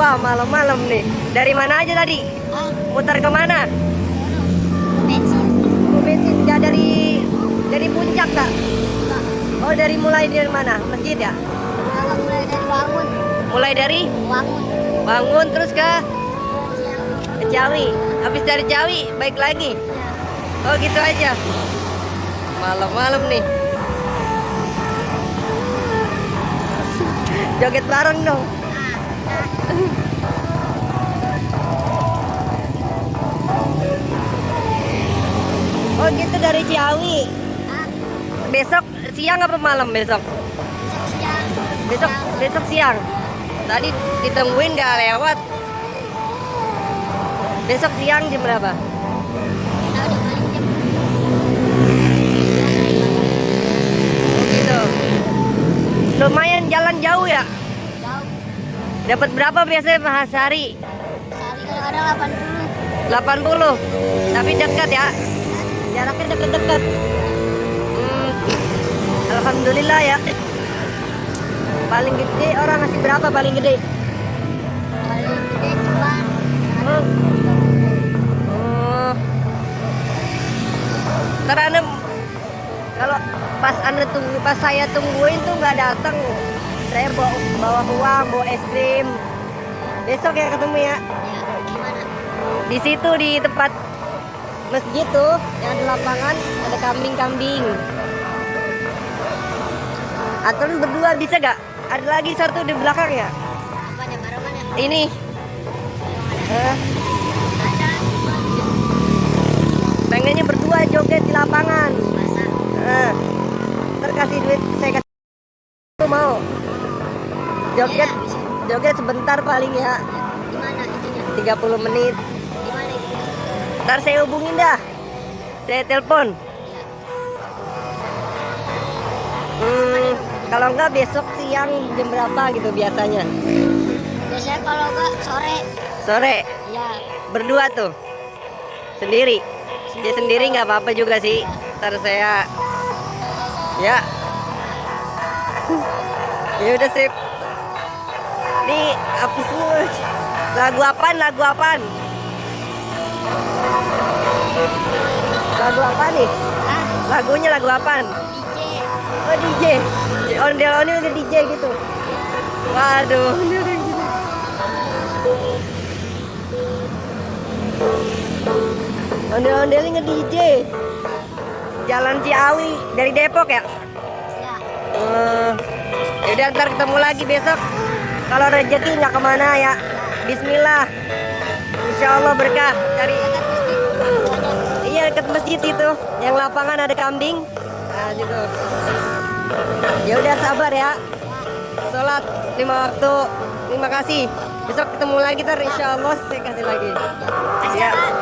Wah, malam-malam nih. Dari mana aja tadi? Muter ke mana? Bensin. Bensin. Nggak dari puncak kak? Oh, mulai dari mana? Masjid ya? Kalau mulai dari bangun. Mulai dari Bangun. bangun terus ke Ciawi. Habis dari Ciawi baik lagi. Oh gitu aja. Malam-malam nih. Joget bareng dong. Oh gitu dari Ciawi. Besok siang apa malam besok? Siang. Besok siang. Tadi ditungguin nggak lewat. Besok siang jam berapa? Tahu di paling jam. Oh gitu. Lumayan jalan jauh ya. Jauh. Dapat berapa biasanya Mas sehari? Sehari kadang-kadang 80. 80. Tapi dekat ya. Jaraknya deket-deket. Alhamdulillah ya. Paling gede orang ngasih berapa paling gede? Paling gede cuma Oh. Oh. Ntar Anda kalau pas saya tungguin tuh nggak datang, saya bawa uang, bawa es krim. Besok ya ketemu ya. ya gimana? Di situ di tempat masjid tuh yang ada lapangan ada kambing-kambing. Atau berdua bisa gak? Ada lagi satu di belakang ya. Apanya barengannya? Ini. Ada. Pengennya berdua joget di lapangan. Masa? Ntar kasih duit, saya kasih. Lu mau? Joget, Ya, bisa. joget sebentar paling ya. Gimana itunya? 30 menit. Gimana itu? Ntar saya hubungin dah. Saya telepon. Kalau enggak besok siang jam berapa gitu biasanya? Biasanya kalau enggak sore. Sore. Ya. Berdua tuh. Sendiri. Dia sendiri nggak apa-apa juga sih. Ntar saya ya. Ya udah sip. Nih habis lagu apaan? Lagu apaan? Lagu apa nih? Ah, Lagunya lagu apaan? DJ. Oh DJ. Ondel-ondel udah DJ gitu. Waduh. Ondel-ondelnya nge-DJ. Jalan Ciawi dari Depok ya? Ya. Yaudah ntar ketemu lagi besok. Kalau rezeki nggak kemana ya. Bismillah. Insya Allah berkah. Cari. Dekat masjid. Iya dekat masjid itu. Yang lapangan ada kambing. Nah situ. Ya udah sabar ya. Sholat 5 waktu. Terima kasih. Besok ketemu lagi ntar insya Allah saya kasih lagi. Kasih Ya. apa?